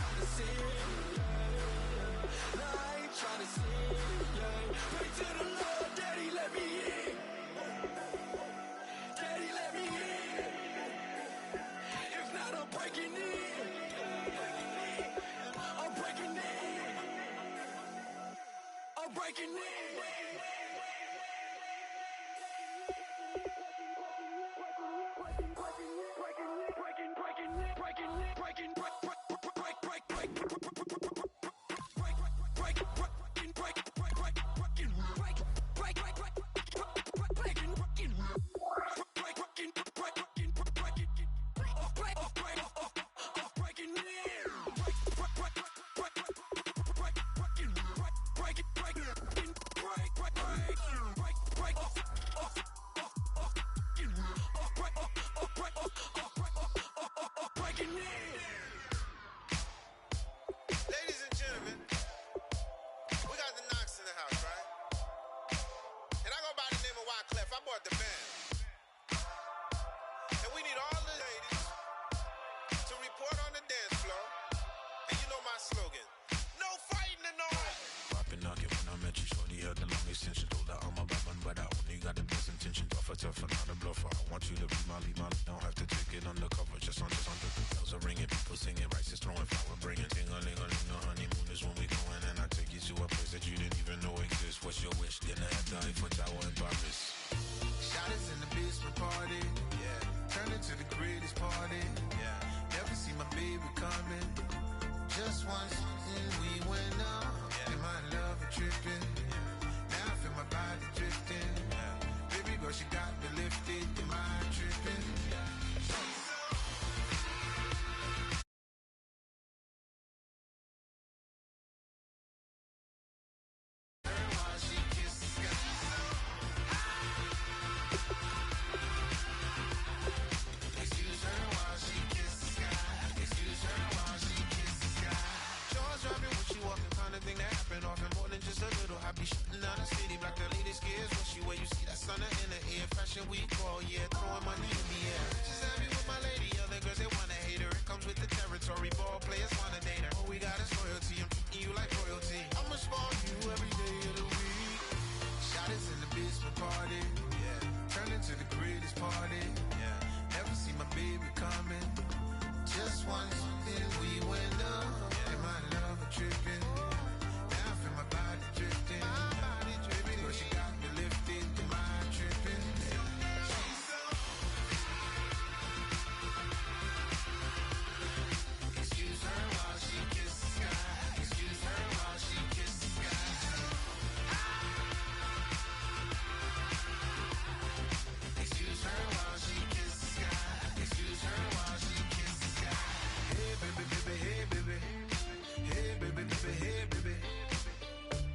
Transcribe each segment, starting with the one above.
trying to sin, yeah. No, I ain't trying to sin, yeah. Pray to the Lord, Daddy, let me in. Daddy, let me in. If not, I'm breaking in. I'm breaking in. I'm breaking in.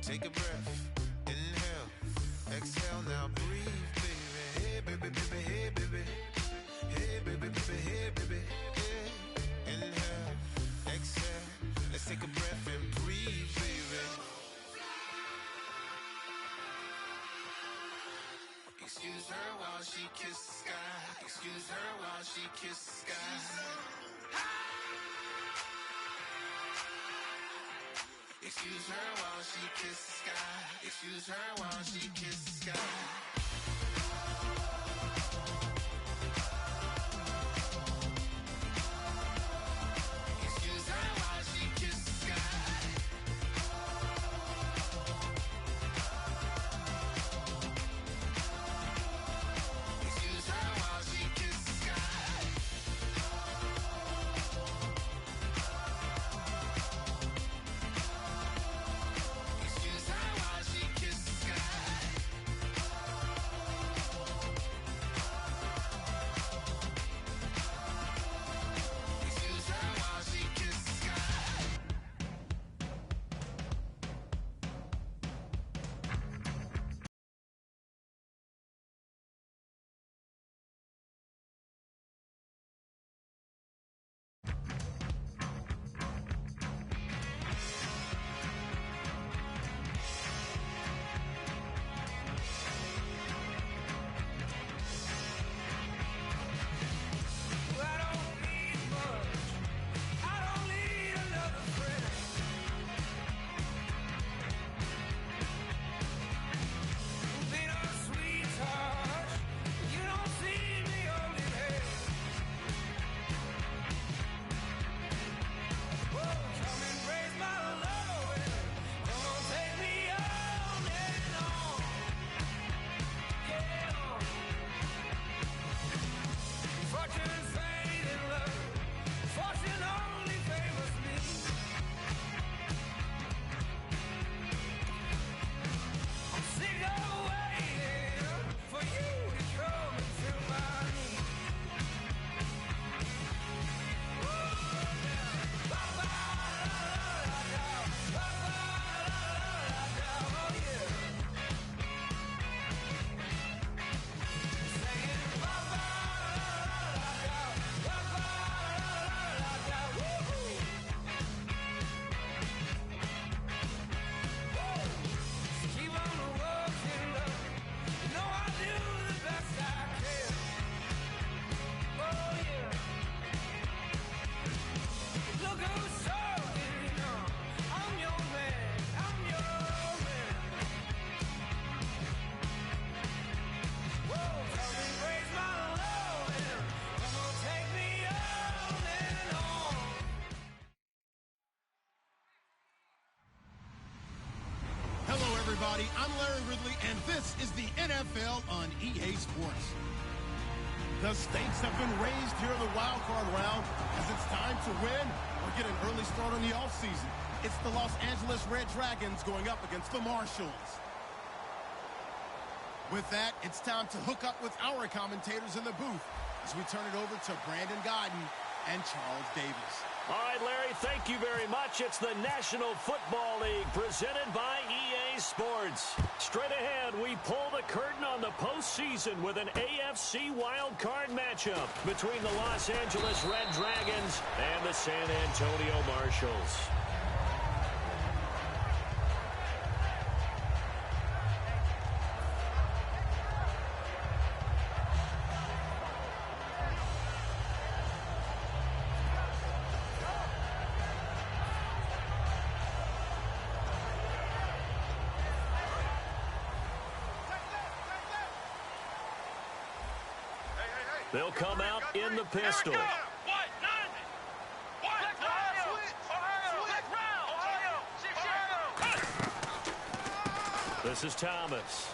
Take a breath, inhale, exhale, now breathe, baby. Hey, baby, baby, hey, baby. Hey, baby, baby, hey, baby. Hey. Inhale, exhale, let's take a breath and breathe, baby. Excuse her while she kisses the sky. Excuse her while she kisses the sky. Excuse her while she kisses the sky. Excuse her while she kisses the sky. Excuse her while she kisses the sky. Excuse her while she kisses the sky. Excuse her while she kisses the sky. everybody. I'm Larry Ridley, and this is the NFL on EA Sports. The stakes have been raised here in the wild card round as it's time to win or get an early start on the offseason. It's the Los Angeles Red Dragons going up against the Marshalls. With that, it's time to hook up with our commentators in the booth as we turn it over to Brandon Godden and Charles Davis. All right, Larry, thank you very much. It's the National Football League presented by EA Sports. Straight ahead, we pull the curtain on the postseason with an AFC wildcard matchup between the Los Angeles Red Dragons and the San Antonio Marshalls. They'll come out in the pistol. This is Thomas.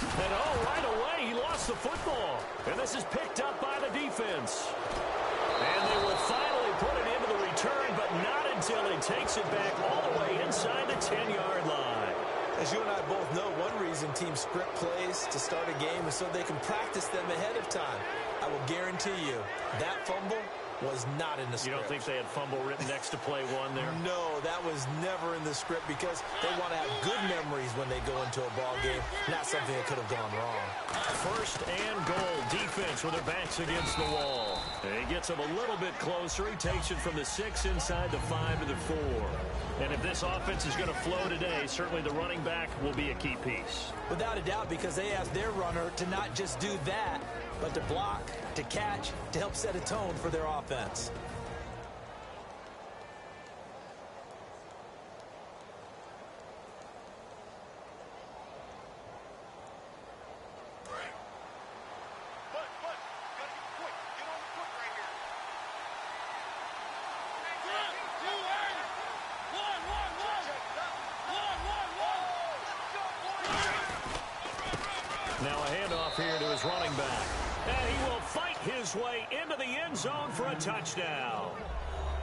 And right away, he lost the football. And this is picked up by the defense. And they will finally put it into the return, but not until he takes it back all the way inside the 10-yard line. As you and I both know, one reason teams script plays to start a game is so they can practice them ahead of time. I will guarantee you that fumble was not in the script. You don't think they had fumble written next to play one there? No, that was never in the script because they want to have good memories when they go into a ball game, not something that could have gone wrong. First and goal, defense with their backs against the wall. And he gets them a little bit closer. He takes it from the 6 inside the 5 to the 4. And if this offense is going to flow today, certainly the running back will be a key piece. Without a doubt, because they ask their runner to not just do that, but to block, to catch, to help set a tone for their offense. Now a handoff here to his running back. And he will fight his way into the end zone for a touchdown.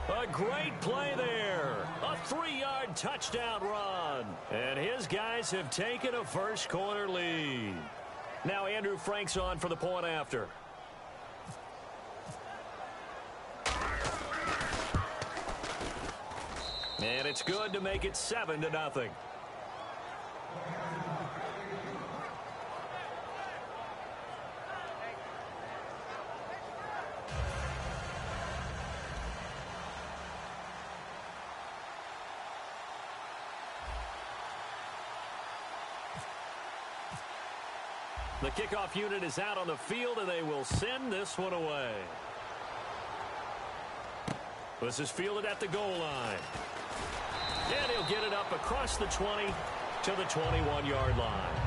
A great play there. A 3-yard touchdown run. And his guys have taken a first quarter lead. Now Andrew Frank's on for the point after. And it's good to make it 7-0. The kickoff unit is out on the field, and they will send this one away. This is fielded at the goal line. And he'll get it up across the 20 to the 21-yard line.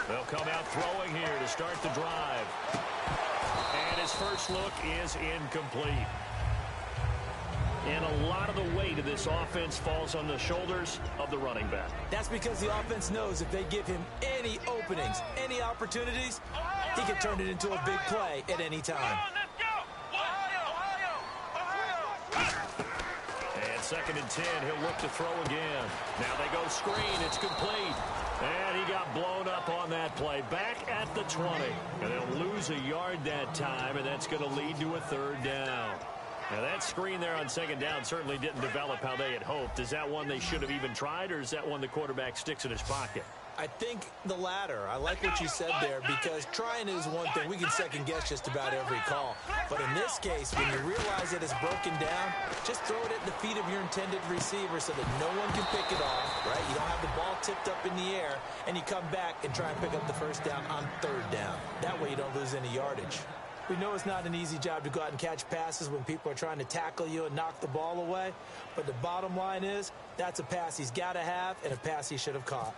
They'll come out throwing here to start the drive. And his first look is incomplete. And a lot of the weight of this offense falls on the shoulders of the running back. That's because the offense knows if they give him any openings, any opportunities, he can turn it into a big play at any time. And 2nd and 10, he'll look to throw again. Now they go screen, it's complete. And he got blown up on that play. Back at the 20. And they'll lose a yard that time, and that's going to lead to a 3rd down. Now that screen there on 2nd down certainly didn't develop how they had hoped. Is that one they should have even tried, or is that one the quarterback sticks in his pocket? I think the latter. I like what you said there, because trying is one thing. We can second guess just about every call. But in this case, when you realize that it's broken down, just throw it at the feet of your intended receiver so that no one can pick it off, right? You don't have the ball tipped up in the air, and you come back and try and pick up the first down on third down. That way you don't lose any yardage. We know it's not an easy job to go out and catch passes when people are trying to tackle you and knock the ball away. But the bottom line is, that's a pass he's got to have and a pass he should have caught.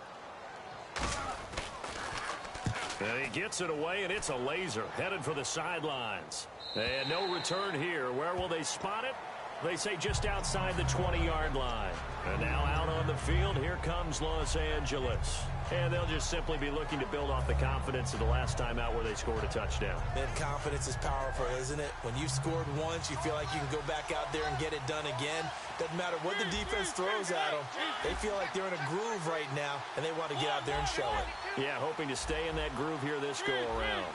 And he gets it away, and it's a laser headed for the sidelines. And no return here. Where will they spot it? They say just outside the 20-yard line. And now out on the field, here comes Los Angeles. And they'll just simply be looking to build off the confidence of the last time out where they scored a touchdown. Man, confidence is powerful, isn't it? When you've scored once, you feel like you can go back out there and get it done again. Doesn't matter what the defense throws at them. They feel like they're in a groove right now, and they want to get out there and show it. Yeah, hoping to stay in that groove here this go-around.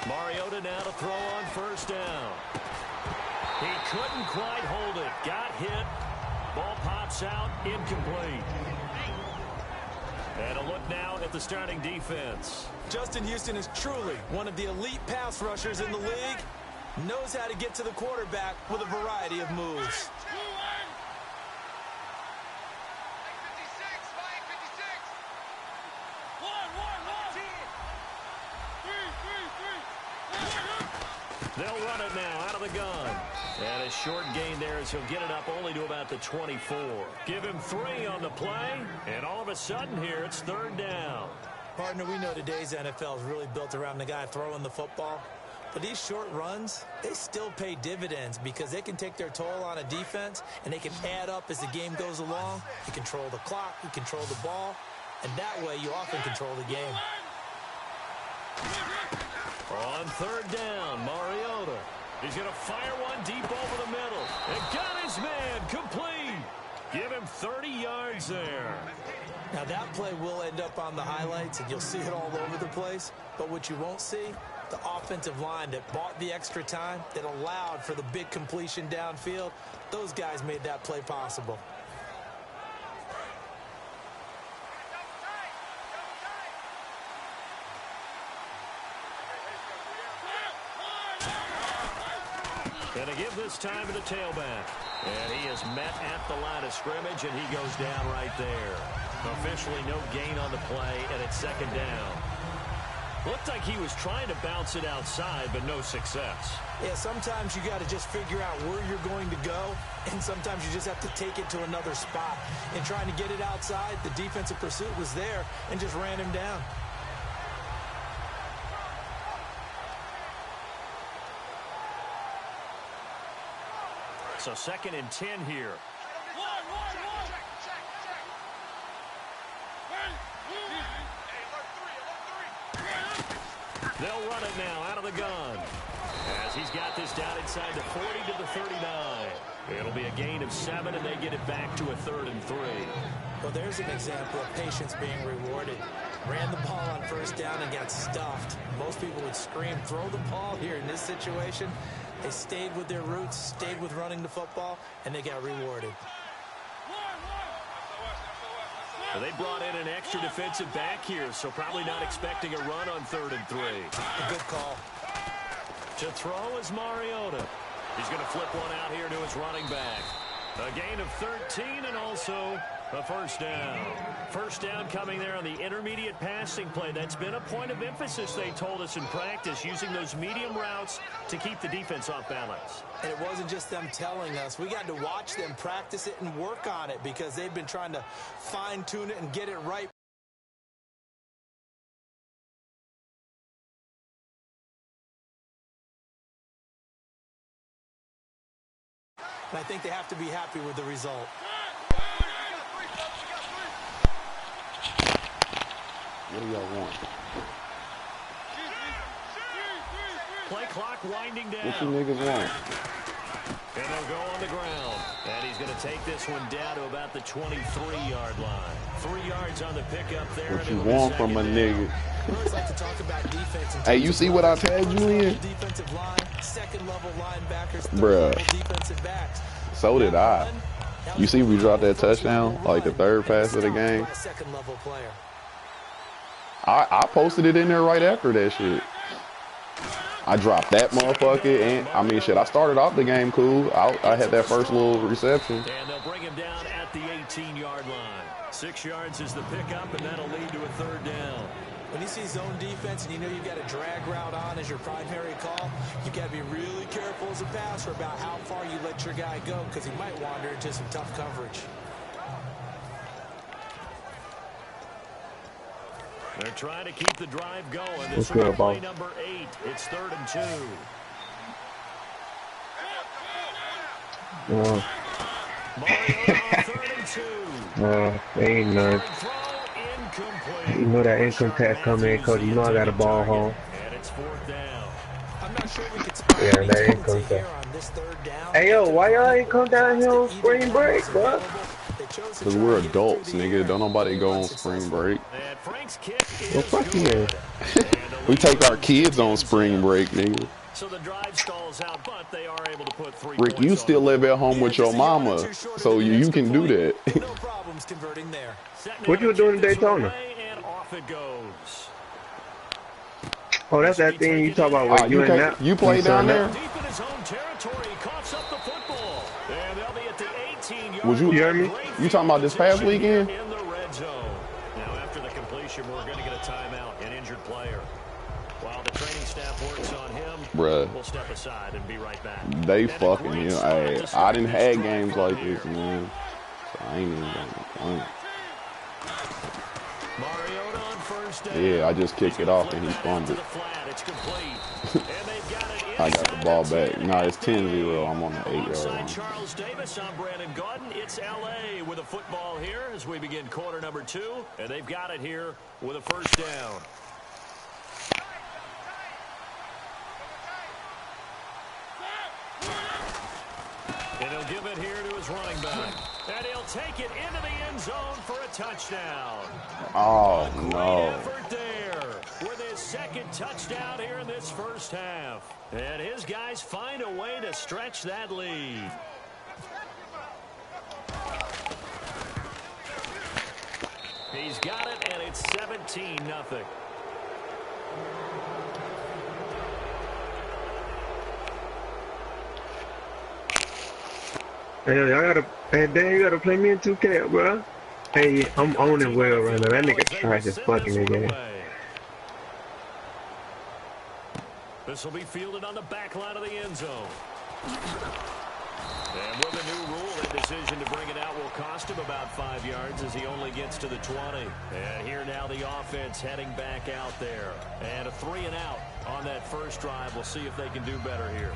Mariota now to throw on first down. He couldn't quite hold it. Got hit. Ball pops out. Incomplete. And a look now at the starting defense. Justin Houston is truly one of the elite pass rushers in the league. Knows how to get to the quarterback with a variety of moves. They'll run it now out of the gun. And a short gain there as he'll get it up only to about the 24. Give him 3 on the play, and all of a sudden here it's third down. Partner, we know today's NFL is really built around the guy throwing the football. But these short runs, they still pay dividends because they can take their toll on a defense, and they can add up as the game goes along. You control the clock, you control the ball, and that way you often control the game. On third down, Mariota. He's going to fire one deep over the middle. And got his man complete. Give him 30 yards there. Now that play will end up on the highlights, and you'll see it all over the place. But what you won't see, the offensive line that bought the extra time, that allowed for the big completion downfield, those guys made that play possible. And to give this time to the tailback. And he is met at the line of scrimmage, and he goes down right there. Officially no gain on the play, and it's second down. Looked like he was trying to bounce it outside, but no success. Yeah, sometimes you got to just figure out where you're going to go, and sometimes you just have to take it to another spot. In trying to get it outside, the defensive pursuit was there and just ran him down. So second and 10 here. They'll run it now out of the gun. As he's got this down inside the 40 to the 39. It'll be a gain of 7, and they get it back to a 3rd and 3. Well, there's an example of patience being rewarded. Ran the ball on first down and got stuffed. Most people would scream, throw the ball here. In this situation, they stayed with their roots, stayed with running the football, and they got rewarded. Well, they brought in an extra defensive back here, so probably not expecting a run on 3rd and 3. A good call. To throw is Mariota. He's going to flip one out here to his running back. A gain of 13 and also a first down. First down coming there on the intermediate passing play. That's been a point of emphasis, they told us in practice, using those medium routes to keep the defense off balance. And it wasn't just them telling us. We got to watch them practice it and work on it because they've been trying to fine-tune it and get it right. And I think they have to be happy with the result. What do y'all want? Play clock winding down. What you niggas want? And they'll go on the ground. And he's going to take this one down to about the 23-yard line. 3 yards on the pickup there. What you want from a nigga? We always like to talk about defense. Hey, you see what I tagged you in? Defensive line, second-level linebackers, Bruh. third-level defensive backs. So did I. You see we dropped that touchdown, like the third pass of the game. I posted it in there right after that shit. I dropped that motherfucker, and I mean, shit, I started off the game cool. I had that first little reception. And they'll bring him down at the 18-yard line. 6 yards is the pickup, and that'll lead to a third down. When you see zone defense and you know you've got a drag route on as your primary call, you've got to be really careful as a passer about how far you let your guy go because he might wander into some tough coverage. They're trying to keep the drive going. This will be play number 8. It's 3rd and 2. Mario on 3rd and 2. Ain't none. You know that income tax coming in, Cody. You know I got a ball home. And it's 4th down. I'm not sure we could yeah, that income tax. Hey, yo, why y'all ain't come down here on spring break, bro? Because we're adults, nigga. Don't nobody go on spring break. Well, fuck you. We take our kids on spring break, nigga. So the drive stalls out, but they are able to put 3 Rick, you still live at home with your mama, so you can do that. No problems converting there. What you were doing in Daytona? And off it goes. Oh, that's that thing you talk about with you and that. You play down there? Deep in his own territory, he coughs up the football. And they'll be at the 18-yard Was you hear me? You talking about this past weekend? In the red zone. Now after the completion, we're going to get a timeout, an injured player. While the training staff works on him, bruh, we'll step aside and be right back. They fucking, you know, I didn't have games like this, man. So I ain't even gonna complain. Mariota on first down. Yeah, I just kicked it off and he fumbled. I got the ball back. Nah, it's 10-0. I'm on the 8-yard line. Charles Davis, I'm Brandon Gordon. It's LA with a football here as we begin quarter number 2, and they've got it here with a first down. And he'll give it here to his running back. And he'll take it into the end zone for a touchdown. Oh, no. Effort there with his second touchdown here in this first half. And his guys find a way to stretch that lead. He's got it, and it's 17-0. Hey, y'all gotta, hey, Dan, you gotta play me in 2K, bro. Hey, I'm owning well right now. That nigga trash as fucking again. This will be fielded on the back line of the end zone. And with a new rule, that decision to bring it out will cost him about 5 yards as he only gets to the 20. And here now the offense heading back out there. And a 3-and-out on that first drive. We'll see if they can do better here.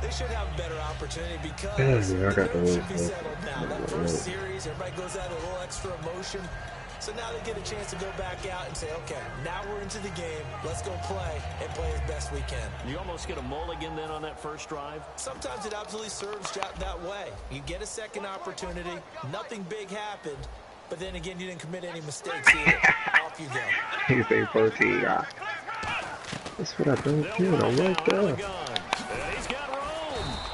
They should have a better opportunity because the nerves should be settled now. That first series, everybody goes out a little extra emotion. So now they get a chance to go back out and say, okay, now we're into the game. Let's go play and play as best we can. You almost get a mulligan then on that first drive? Sometimes it absolutely serves that way. You get a second opportunity. Nothing big happened. But then again, you didn't commit any mistakes either. Off you go. He's a 14 guy. That's what I don't do. I like that. He's got room.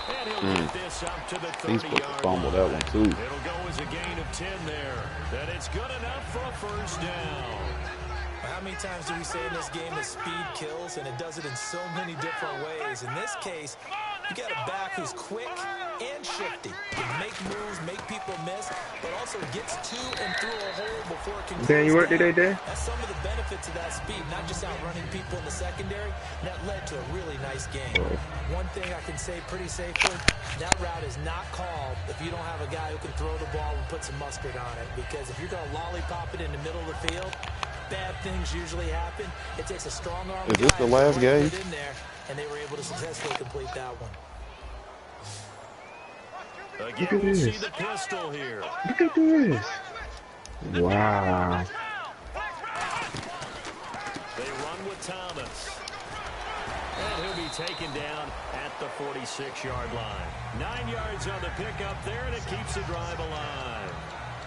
And he'll get this up to the 30-yard He's supposed to fumble that one, too. It'll go as a gain of 10 there. That it's good enough for a first down. How many times do we say in this game that speed kills, and it does it in so many different ways? In this case, you got a back who's quick and shifty. Can make moves, make people miss, but also gets to and through a hole before it can. Dan, you work today, Dan? That's some of the benefits of that speed, not just outrunning people in the secondary. That led to a really nice game. One thing I can say pretty safely, that route is not called if you don't have a guy who can throw the ball and put some mustard on it. Because if you're going to lollipop it in the middle of the field, bad things usually happen. It takes a strong arm. Is this the last game? In there, and they were able to successfully complete that one. Again, we'll see the pistol here. Look at this. Wow. They run with Thomas. And he'll be taken down at the 46-yard line. 9 yards on the pickup there, and it keeps the drive alive.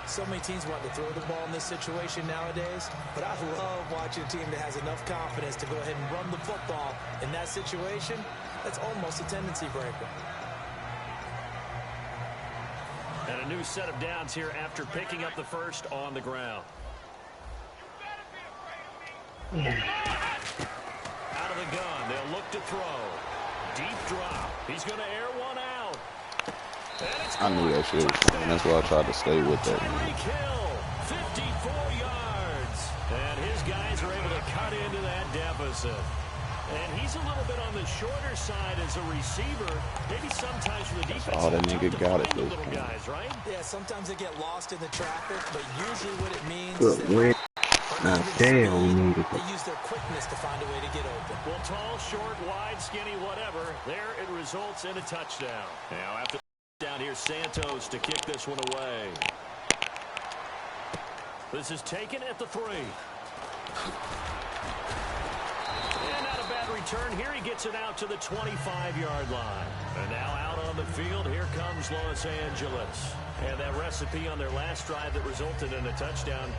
So many teams want to throw the ball in this situation nowadays, but I love watching a team that has enough confidence to go ahead and run the football in that situation. That's almost a tendency breaker. And a new set of downs here after picking up the first on the ground. Out of the gun, they'll look to throw. Deep drop. He's going to air one out. I knew that shit was coming. That's why I tried to stay with that. Tyreek Hill, 54 yards. And his guys are able to cut into that deficit. And he's a little bit on the shorter side as a receiver. Maybe sometimes for the defense. Oh, that nigga got it. Little guys, right? Yeah, sometimes they get lost in the traffic, but usually what it means Good is win. that Damn, we needed it. they use their quickness to find a way to get open. Well, tall, short, wide, skinny, whatever. There it results in a touchdown. Now after down here, Santos to kick this one away. This is taken at the 3. And not a bad return here. He gets it out to the 25-yard line. And now out on the field, here comes Los Angeles. And that recipe on their last drive that resulted in a touchdown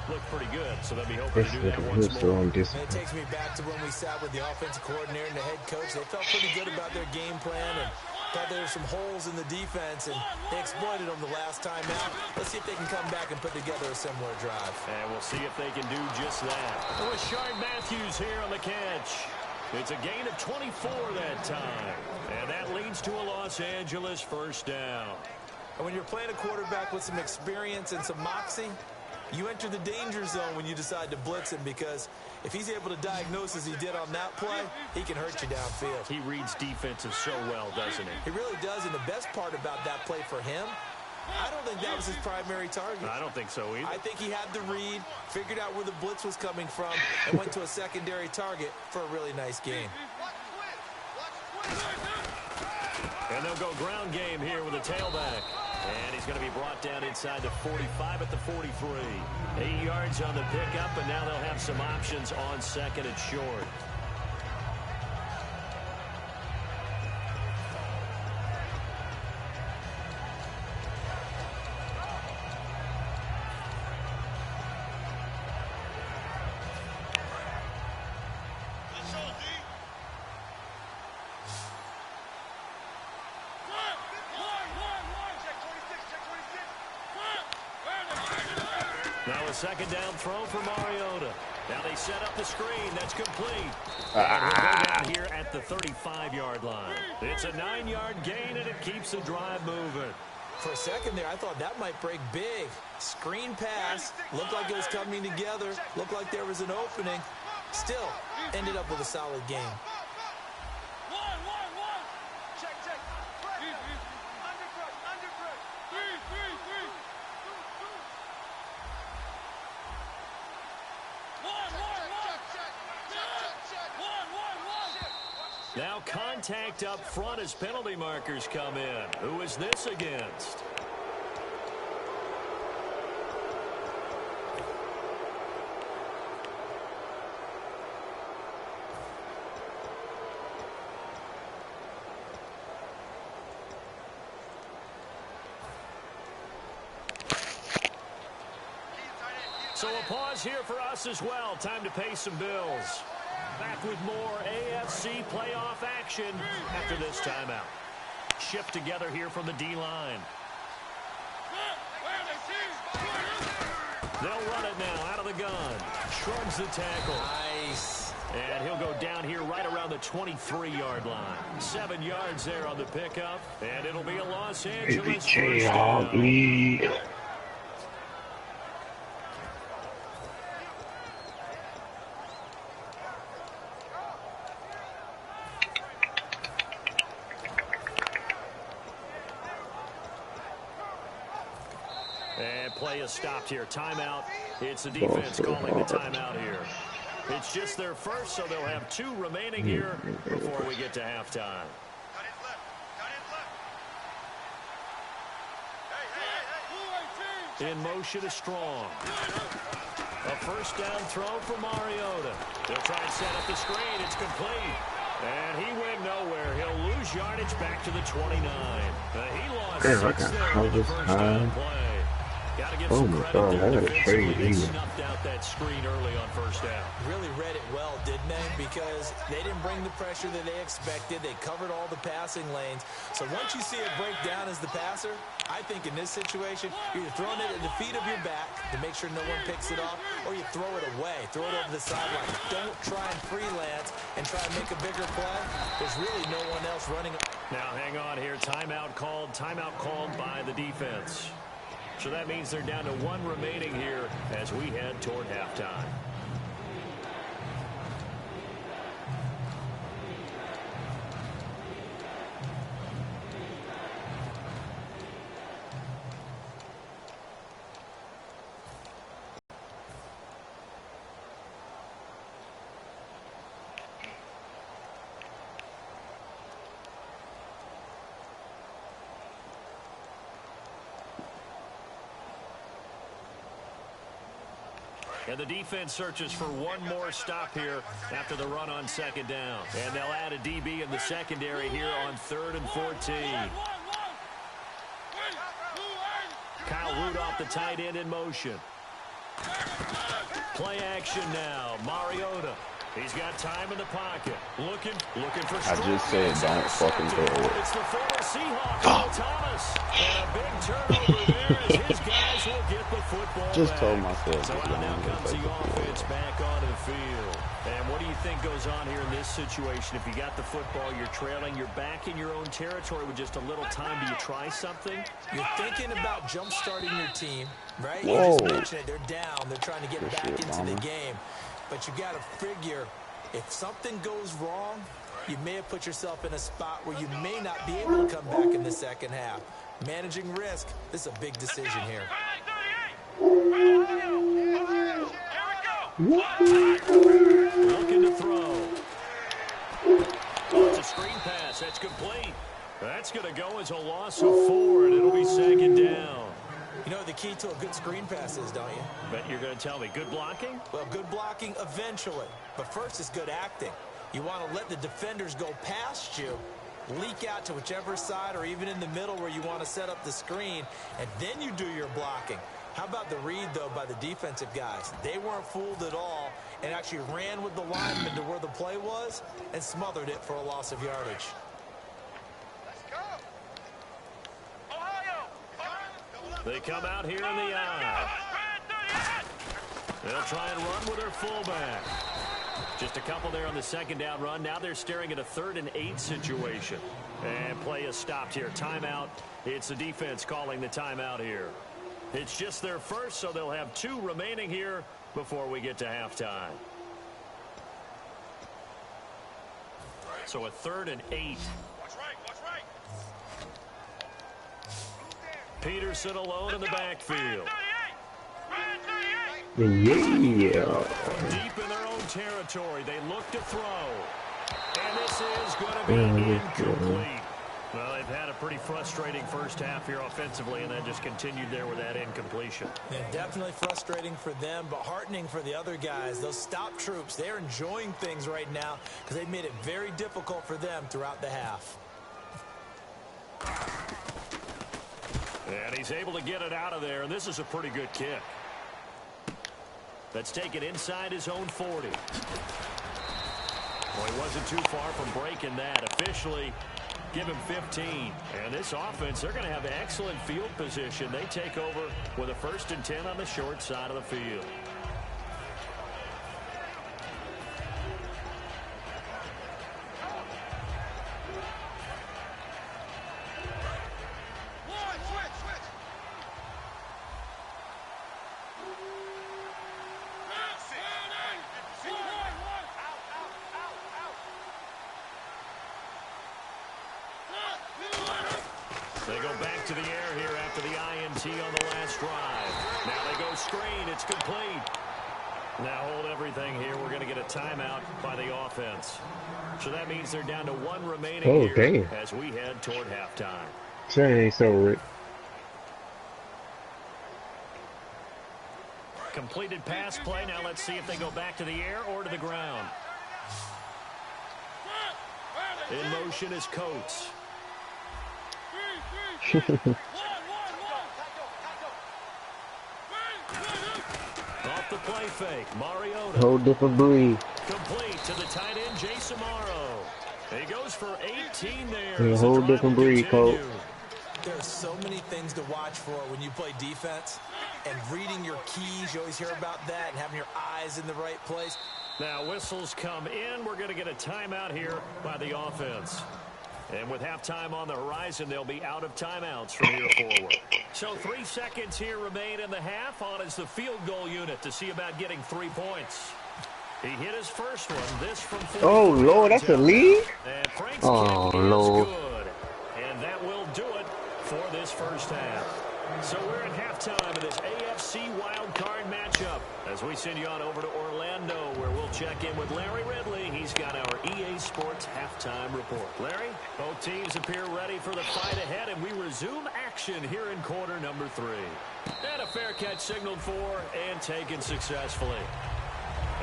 looked pretty good, so they'll be hoping to do that once more. And it takes me back to when we sat with the offensive coordinator and the head coach. They felt pretty good about their game plan and thought there were some holes in the defense, and they exploited them the last time out. Let's see if they can come back and put together a similar drive. And we'll see if they can do just that. Rashard Matthews here on the catch. It's a gain of 24 that time. And that leads to a Los Angeles first down. And when you're playing a quarterback with some experience and some moxie, you enter the danger zone when you decide to blitz him, because if he's able to diagnose as he did on that play, he can hurt you downfield. He reads defenses so well, doesn't he? He really does, and the best part about that play for him, I don't think that was his primary target. I don't think so either. I think he had the read, figured out where the blitz was coming from, and went to a secondary target for a really nice gain. And they'll go ground game here with a tailback. And he's going to be brought down inside the 45 at the 43. 8 yards on the pickup, and now they'll have some options on second and short. Now a second down throw for Mariota. Now they set up the screen. That's complete. And we'll go down here at the 35-yard line. It's a 9-yard gain, and it keeps the drive moving. For a second there, I thought that might break big. Screen pass. Looked like it was coming together. Looked like there was an opening. Still ended up with a solid game. Now contact up front as penalty markers come in. Who is this against? So a pause here for us as well. Time to pay some bills. Back with more AFC playoff action after this timeout. Shift together here from the D-line. They'll run it now out of the gun. Shrugs the tackle. Nice. And he'll go down here right around the 23-yard line. 7 yards there on the pickup. And it'll be a Los Angeles first down. And play is stopped here. Timeout. It's the defense calling the timeout here. It's just their first, so they'll have 2 remaining here before we get to halftime. In motion is Strong. A first down throw for Mariota. They'll try and set up the screen. It's complete. And he went nowhere. He'll lose yardage back to the 29. He lost 6 there on the first down play. Got to give Oh some my credit God, there I gotta defensively. trade They these. snuffed out that screen early on first down. Really read it well, didn't they? Because they didn't bring the pressure that they expected. They covered all the passing lanes. So once you see it break down as the passer, I think in this situation, you're either throwing it at the feet of your back to make sure no one picks it off, or you throw it away. Throw it over the sideline. Don't try and freelance and try and make a bigger play. There's really no one else running. Now hang on here. Timeout called by the defense. So that means they're down to one remaining here as we head toward halftime. And the defense searches for one more stop here after the run on second down. And they'll add a DB in the secondary here on 3rd and 14. Kyle Rudolph, the tight end, in motion. Play action now. Mariota. He's got time in the pocket. Looking for I just said don't fucking throw it. It's the former Seahawk, Earl Thomas. And a big turnover there as his guys will get the football Just back. told myself. So now comes the offense back onto the field. And what do you think goes on here in this situation? If you got the football, you're trailing, you're back in your own territory with just a little time. Do you try something? You're thinking about jump-starting your team, right? Whoa. You just mentioned it. They're down. They're trying to get Good back shit, into mama. the game. But you got to figure if something goes wrong, you may have put yourself in a spot where you may not be able to come back in the second half. Managing risk, this is a big decision here. Looking to throw. Oh, it's a screen pass. That's complete. That's going to go as a loss of 4, and it'll be second down. You know the key to a good screen pass is, don't you? Bet you're going to tell me. Good blocking? Well, good blocking eventually. But first is good acting. You want to let the defenders go past you, leak out to whichever side or even in the middle where you want to set up the screen, and then you do your blocking. How about the read, though, by the defensive guys? They weren't fooled at all and actually ran with the lineman to where the play was and smothered it for a loss of yardage. They come out here in the eye. They'll try and run with their fullback. Just a couple there on the second down run. Now they're staring at a 3rd and 8 situation. And play is stopped here. Timeout. It's the defense calling the timeout here. It's just their first, so they'll have 2 remaining here before we get to halftime. So a 3rd and 8. Peterson alone in the backfield. Yeah. Deep in their own territory, they look to throw. And this is going to be incomplete. Well, they've had a pretty frustrating first half here offensively, and then just continued there with that incompletion. Yeah, definitely frustrating for them, but heartening for the other guys. Those stop troops, they're enjoying things right now because they've made it very difficult for them throughout the half. And he's able to get it out of there, and this is a pretty good kick. That's taken inside his own 40. Well, he wasn't too far from breaking that. Officially, give him 15. And this offense, they're going to have excellent field position. They take over with a 1st and 10 on the short side of the field. They go back to the air here after the INT on the last drive. Now they go screen. It's complete. Now hold everything here. We're going to get a timeout by the offense. So that means they're down to 1 remaining here damn. as we head toward halftime. That ain't so Rick. Completed pass play. Now let's see if they go back to the air or to the ground. In motion is Coates. play fake. Mariota. Whole different breed. Complete to the tight end, Jason Morrow. He goes for 18 there. Yeah, As whole the drive different will breed, Colt. continue. There are so many things to watch for when you play defense. And reading your keys, you always hear about that, and having your eyes in the right place. Now whistles come in. We're going to get a timeout here by the offense. And with halftime on the horizon, they'll be out of timeouts from here forward. So 3 seconds here remain in the half. On is the field goal unit to see about getting 3 points. He hit his first one. This from 40. Oh, Lord, that's a lead? And Frank's Oh, kick is Lord. good. And that will do it for this first half. So we're at halftime of this AFC wildcard matchup as we send you on over to Orlando, where we'll check in with Larry Ridley. He's got our EA Sports halftime report. Larry, both teams appear ready for the fight ahead, and we resume action here in quarter number 3. And a fair catch signaled for and taken successfully.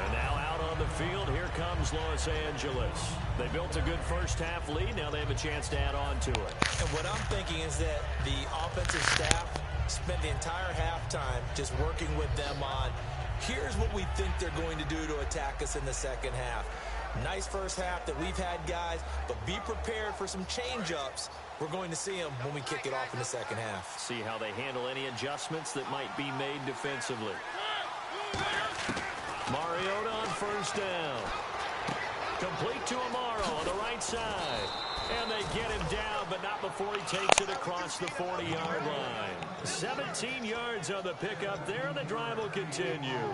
And now out on the field, here comes Los Angeles. They built a good first half lead. Now they have a chance to add on to it. And what I'm thinking is that the offensive staff spent the entire halftime just working with them on, here's what we think they're going to do to attack us in the second half. Nice first half that we've had, guys, but be prepared for some change-ups. We're going to see them when we kick it off in the second half. See how they handle any adjustments that might be made defensively. Mariota on first down. Complete to Amaro on the right side. And they get him down, but not before he takes it across the 40-yard line. 17 yards on the pickup there, and the drive will continue.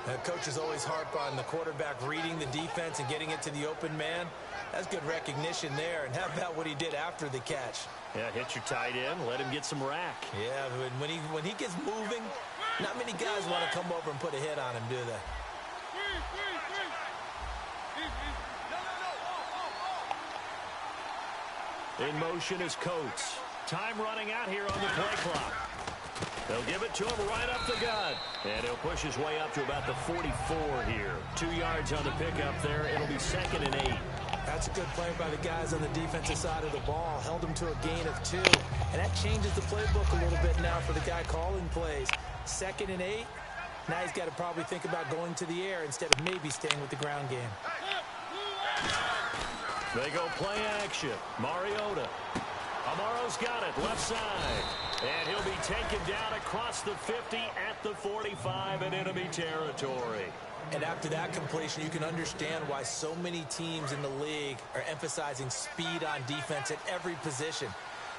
Now, coaches always harp on the quarterback reading the defense and getting it to the open man. That's good recognition there. And how about what he did after the catch? Yeah, hit your tight end, let him get some rack. Yeah, when he gets moving, not many guys want to come over and put a hit on him, do they? In motion is Coates. Time running out here on the play clock. They'll give it to him right up the gut. And he'll push his way up to about the 44 here. 2 yards on the pickup there. It'll be 2nd and 8. That's a good play by the guys on the defensive side of the ball. Held him to a gain of 2. And that changes the playbook a little bit now for the guy calling plays. 2nd and 8. Now he's got to probably think about going to the air instead of maybe staying with the ground game. They go play action. Mariota. Amaro's got it, left side. And he'll be taken down across the 50 at the 45 in enemy territory. And after that completion, you can understand why so many teams in the league are emphasizing speed on defense at every position.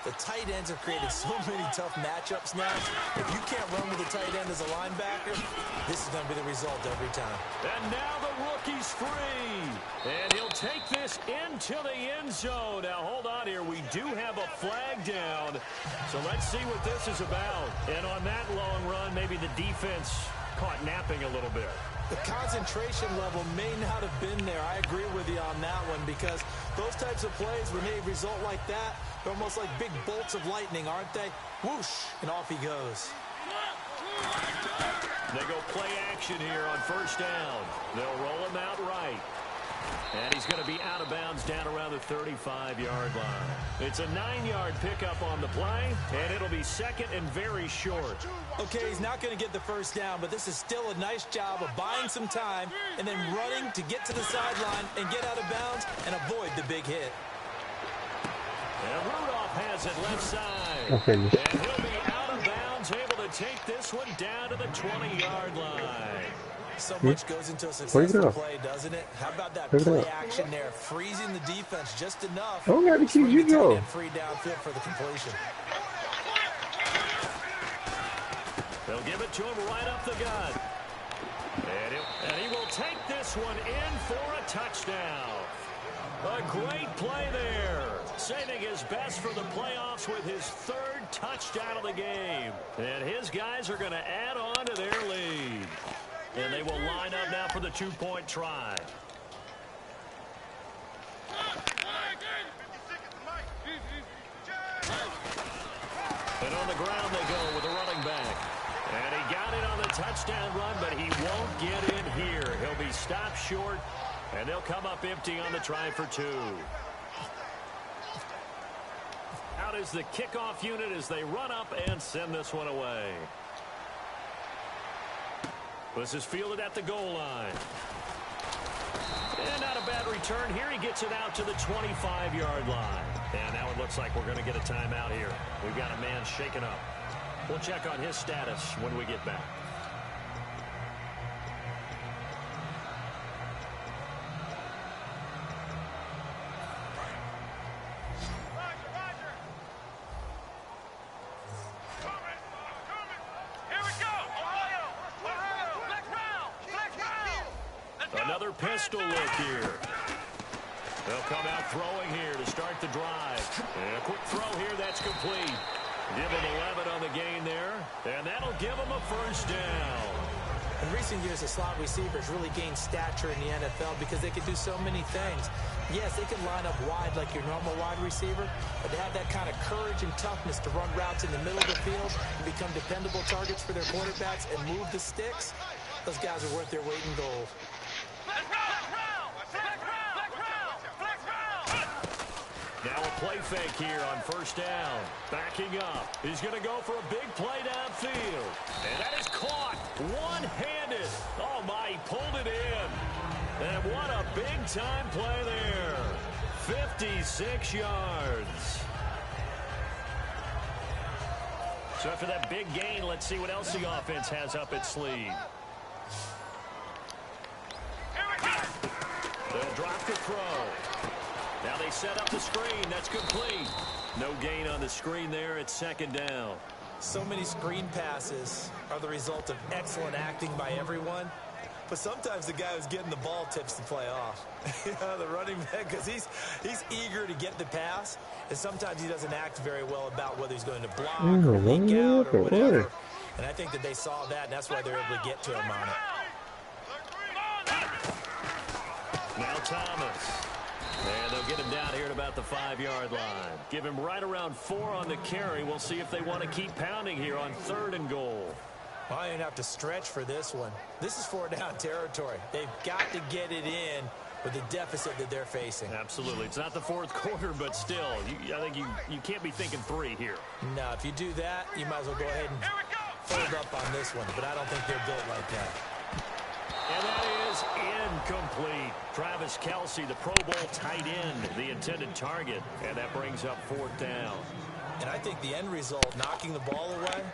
The tight ends have created so many tough matchups now. If you can't run with a tight end as a linebacker, this is going to be the result every time. And now the rookie's free. And he'll take this into the end zone. Now, hold on here. We do have a flag down. So let's see what this is about. And on that long run, maybe the defense caught napping a little bit. The concentration level may not have been there. I agree with you on that one, because those types of plays, when they result like that, they're almost like big bolts of lightning, aren't they? Whoosh, and off he goes. They go play action here on first down. They'll roll him out right. And he's going to be out of bounds down around the 35-yard line. It's a 9-yard pickup on the play, and it'll be 2nd and very short. Okay, he's not going to get the first down, but this is still a nice job of buying some time and then running to get to the sideline and get out of bounds and avoid the big hit. And Rudolph has it left side. And he'll be out of bounds, able to take this one down to the 20-yard line. So much goes into a successful play, doesn't it? How about that play action there, freezing the defense just enough to bring the tight end free downfield for the completion. They'll give it to him right up the gut. And he will take this one in for a touchdown. A great play there. Saving his best for the playoffs with his 3rd touchdown of the game. And his guys are going to add on to their lead. And they will line up now for the 2-point try. And on the ground they go with the running back. And he got it on the touchdown run, but he won't get in here. He'll be stopped short, and they'll come up empty on the try for 2. Out is the kickoff unit as they run up and send this one away. This is fielded at the goal line. And not a bad return here. He gets it out to the 25-yard line. And now it looks like we're going to get a timeout here. We've got a man shaken up. We'll check on his status when we get back. Another pistol look here. They'll come out throwing here to start the drive. And a quick throw here, that's complete. Give him 11 on the gain there, and that'll give him a first down. In recent years, the slot receivers really gained stature in the NFL because they can do so many things. Yes, they can line up wide like your normal wide receiver, but to have that kind of courage and toughness to run routes in the middle of the field and become dependable targets for their quarterbacks and move the sticks, those guys are worth their weight in gold. Now a play fake here on first down. Backing up. He's going to go for a big play downfield. And that is caught one-handed. Oh, my, he pulled it in. And what a big-time play there. 56 yards. So after that big gain, let's see what else the offense has up its sleeve. They'll drop the throw. Now they set up the screen. That's complete. No gain on the screen there. It's second down. So many screen passes are the result of excellent acting by everyone. But sometimes the guy who's getting the ball tips the play off. The running back, because he's eager to get the pass. And sometimes he doesn't act very well about whether he's going to block or leak out or whatever. And I think that they saw that, and that's why they're able to get to him on it. Now Thomas. And they'll get him down here at about the 5-yard line. Give him right around 4 on the carry. We'll see if they want to keep pounding here on 3rd and goal. Well, you're going to have to stretch for this one. This is 4-down territory. They've got to get it in with the deficit that they're facing. Absolutely. It's not the 4th quarter, but still, I think you can't be thinking 3 here. No, if you do that, you might as well go ahead and fold up on this one. But I don't think they're built like that. And that is incomplete. Travis Kelce, the Pro Bowl tight end, the intended target. And that brings up 4th down. And I think the end result, knocking the ball away,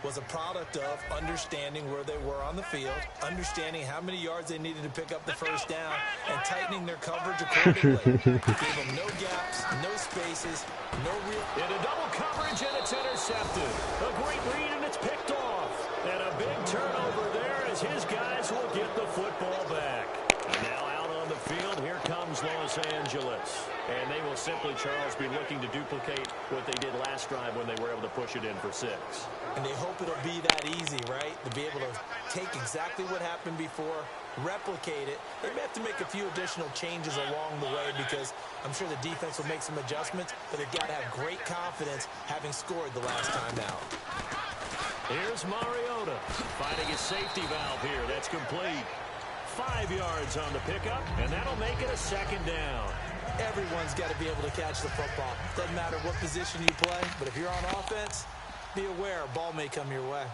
was a product of understanding where they were on the field, understanding how many yards they needed to pick up the first down, and tightening their coverage accordingly. Gave them no gaps, no spaces, no real... Into double coverage, and it's intercepted. A great read, and it's picked off. And a big turnover there as his guys will get the football back. And now out on the field, here comes Los Angeles. And they will simply, Charles, be looking to duplicate what they did last drive when they were able to push it in for 6. And they hope it'll be that easy, right? To be able to take exactly what happened before, replicate it. They may have to make a few additional changes along the way because I'm sure the defense will make some adjustments, but they've got to have great confidence having scored the last time out. Here's Mariota finding his safety valve here. That's complete. 5 yards on the pickup, and that'll make it a 2nd down. Everyone's got to be able to catch the football. Doesn't matter what position you play, but if you're on offense, be aware a ball may come your way.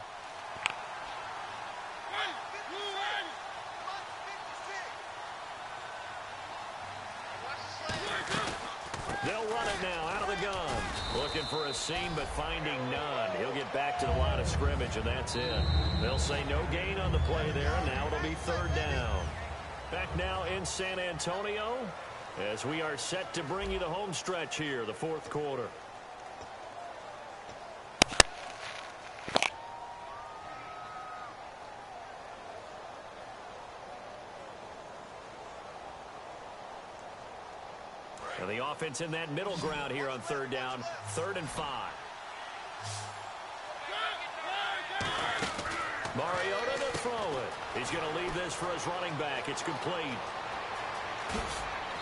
They'll run it now out of the gun. Looking for a seam, but finding none. He'll get back to the line of scrimmage, and that's it. They'll say no gain on the play there, and now it'll be 3rd down. Back now in San Antonio as we are set to bring you the home stretch here, the 4th quarter. And the offense in that middle ground here on 3rd down, 3rd and 5. Mariota to throw it. He's going to leave this for his running back. It's complete.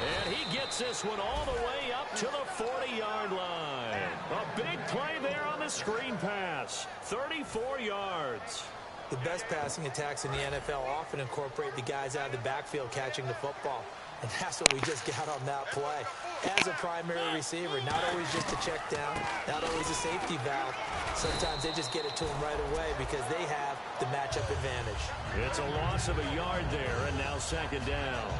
And he gets this one all the way up to the 40-yard line. A big play there on the screen pass. 34 yards. The best passing attacks in the NFL often incorporate the guys out of the backfield catching the football. And that's what we just got on that play. As a primary receiver, not always just a check down, not always a safety valve. Sometimes they just get it to him right away because they have the matchup advantage. It's a loss of a yard there, and now second down.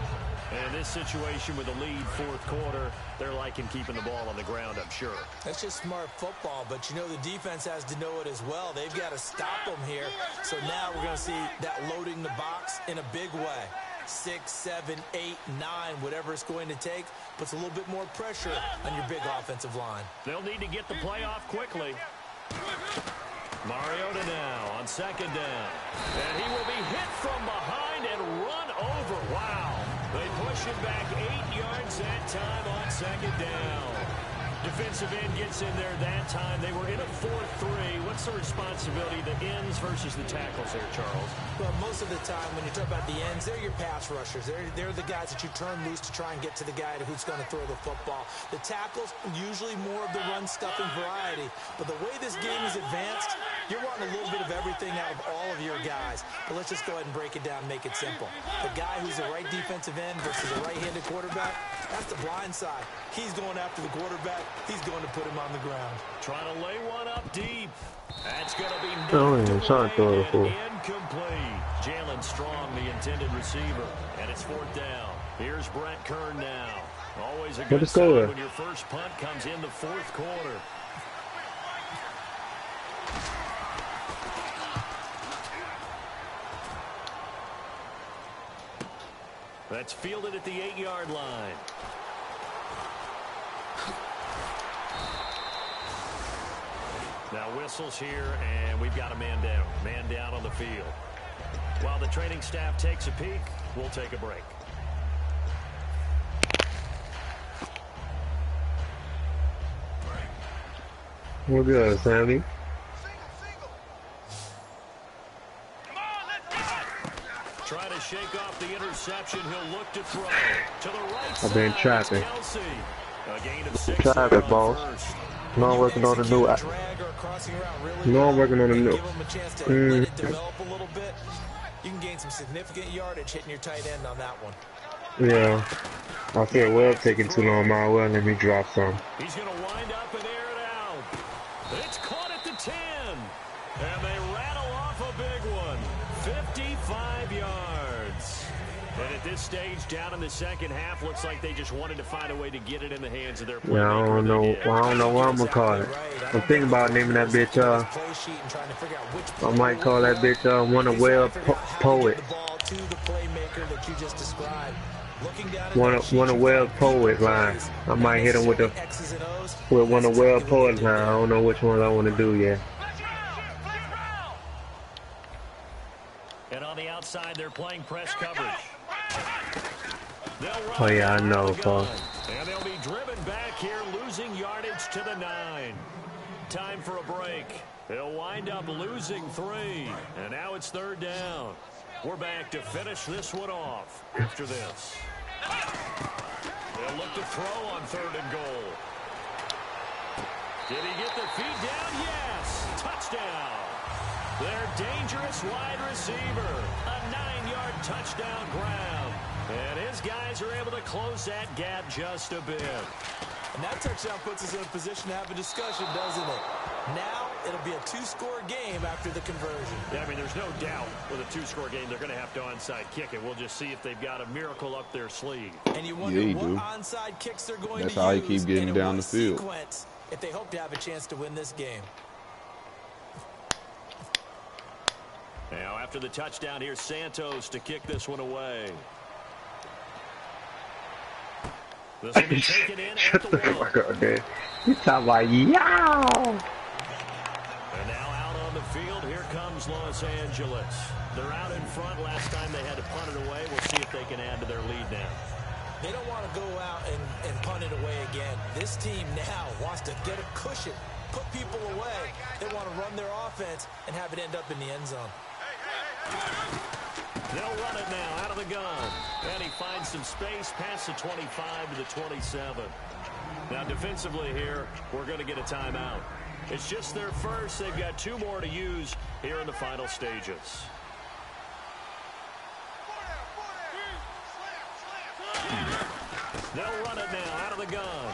And this situation with the lead fourth quarter, they're liking keeping the ball on the ground, I'm sure. That's just smart football, but you know the defense has to know it as well. They've got to stop them here. So now we're going to see that loading the box in a big way. 6, 7, 8, 9, whatever it's going to take, puts a little bit more pressure on your big offensive line. They'll need to get the play off quickly. Mariota now on second down. And he will be hit from behind and run over. Wow. They push him back 8 yards that time on second down. Defensive end gets in there that time. They were in a 4-3. What's the responsibility, the ends versus the tackles there, Charles? Well, most of the time when you talk about the ends, they're your pass rushers. They're the guys that you turn loose to try and get to the guy who's going to throw the football. The tackles, usually more of the run-stuffing variety. But the way this game is advanced, you're wanting a little bit of everything out of all of your guys. But let's just go ahead and break it down and make it simple. The guy who's the right defensive end versus a right-handed quarterback, that's the blind side. He's going after the quarterback. He's going to put him on the ground. Trying to lay one up deep. That's going to be incomplete. Jalen Strong, the intended receiver, and it's fourth down. Here's Brett Kern now. Always a good sign when your first punt comes in the fourth quarter. That's fielded at the 8-yard line. Now whistles here, and we've got a man down. Man down on the field. While the training staff takes a peek, we'll take a break. We're good, Sammy. Try to shake off the interception. He'll look to throw to the right side. I've been trapping. A gain of 6 Traffic, boss. No, I'm working on the new. No, I'm working on the new. Develop a little bit. You can gain some significant yardage hitting your tight end on that one. Yeah. I said, well, taking too long. My well, let me drop some. He's going to wind up and air it out. It's caught at the 10. And they rattle off a big one. 55 yards. And at this stage, down in the second half, looks like they just wanted to find a way to get it in the hands of their playmaker. Yeah, I don't know what I'm gonna call it. I'm thinking about naming that bitch I might call that bitch One a Well Poet. One a Well Poet line. I might hit him with One a Well Poet line. I don't know which one I want to do yet. And on the outside, they're playing press coverage. Oh yeah, I know, folks. And they'll be driven back here, losing yardage to the 9. Time for a break. They'll wind up losing 3. And now it's third down. We're back to finish this one off after this. They'll look to throw on 3rd and goal. Did he get the feet down? Yes. Touchdown. Their dangerous wide receiver. A 9-yard touchdown grab. And his guys are able to close that gap just a bit. And that touchdown puts us in a position to have a discussion, doesn't it? Now it'll be a 2-score game after the conversion. Yeah, I mean, there's no doubt with a 2-score game they're going to have to onside kick it. We'll just see if they've got a miracle up their sleeve. And you wonder what onside kicks they're going to use. That's how he keep getting down the field. If they hope to have a chance to win this game. Now, after the touchdown, here's Santos to kick this one away. This will be taken in at the 1. You talking about yow? And now out on the field, here comes Los Angeles. They're out in front. Last time they had to punt it away. We'll see if they can add to their lead now. They don't want to go out and punt it away again. This team now wants to get a cushion, put people away. They want to run their offense and have it end up in the end zone. They'll run it now out of the gun. And he finds some space past the 25 to the 27. Now defensively here, we're going to get a timeout. It's just their first. They've got 2 more to use here in the final stages. They'll run it now out of the gun.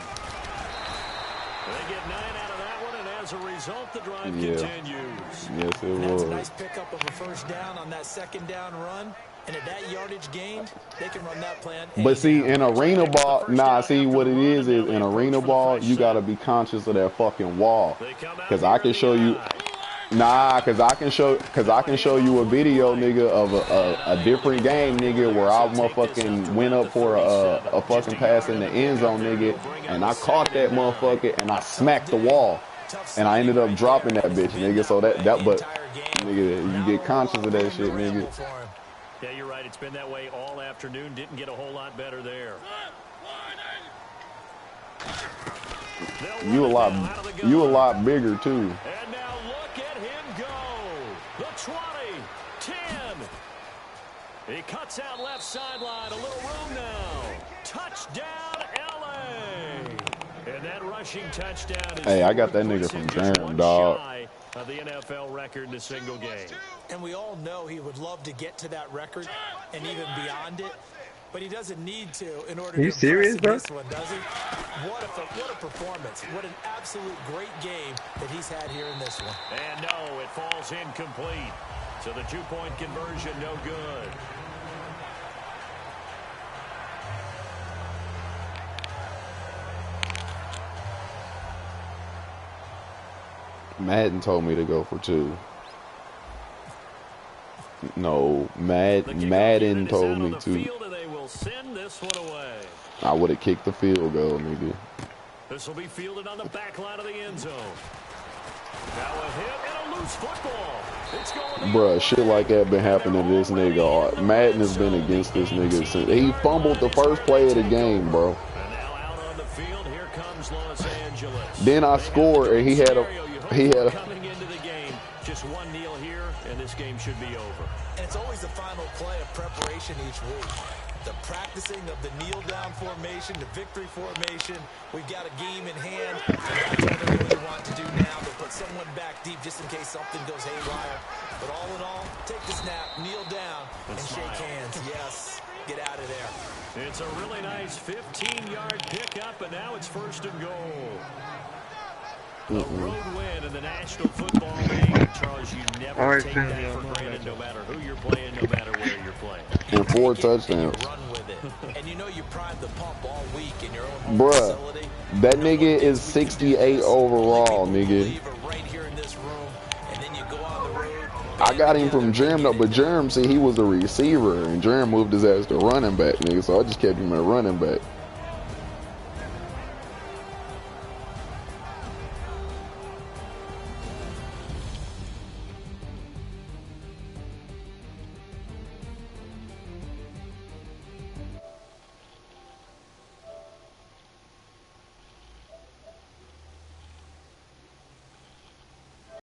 They get 9 out of that one, and as a result, the drive continues. Yes, it That's was. a nice pickup of a first down on that second down run. And at that yardage gained, they can run that plan. But see, in arena ball, see what it is in arena ball, you got to be conscious of that fucking wall. Because I can show you, because I can show you a video, nigga, of a different game, nigga, where I motherfucking went up for a fucking pass in the end zone, nigga, and I caught that motherfucker and I smacked the wall, and I ended up dropping that bitch, nigga. So but nigga, you get conscious of that shit, nigga. Yeah, you're right. It's been that way all afternoon. Didn't get a whole lot better there. You a lot bigger too. And now look at him go. The 20, 10. He cuts out left sideline. A little room now. Touchdown, LA. And that rushing touchdown is Hey, I got that nigga from Durham, dog. Of the NFL record in a single game. And we all know he would love to get to that record and even beyond it, but he doesn't need to in order to serious, bro? this one, does he? What a performance. What an absolute great game that he's had here in this one. And no, it falls incomplete. So the 2-point conversion, no good. Madden told me to go for 2. No, Madden told me to. I would have kicked the field goal, nigga. This will be fielded on the back line of the end zone. Now a hit and a loose football. It's going. Bruh, shit like that been happening to this nigga. Madden has been against this nigga since he fumbled the first play of the game, bro. And now out on the field, here comes Los Angeles. Then I scored, and he had a. Coming into the game, just one kneel here, and this game should be over. And it's always the final play of preparation each week. The practicing of the kneel-down formation, the victory formation. We've got a game in hand, and that's all they really want to do now. They'll put someone back deep just in case something goes haywire. But all in all, take the snap, kneel down, and shake hands. Yes, get out of there. It's a really nice 15-yard pickup, and now it's 1st and goal. A road win in the National Football League. Charles, you never take that for granted, no matter who you're playing, no matter where you're playing. And 4 touchdowns. Run with it. And you know you primed the pump all week in your own Bruh, that nigga is 68 overall, nigga. Right here in this room, and then you go on the road. I got him from Jerem, though, but Jerem, see, he was a receiver, and Jerem moved his ass to running back, nigga, so I just kept him at running back.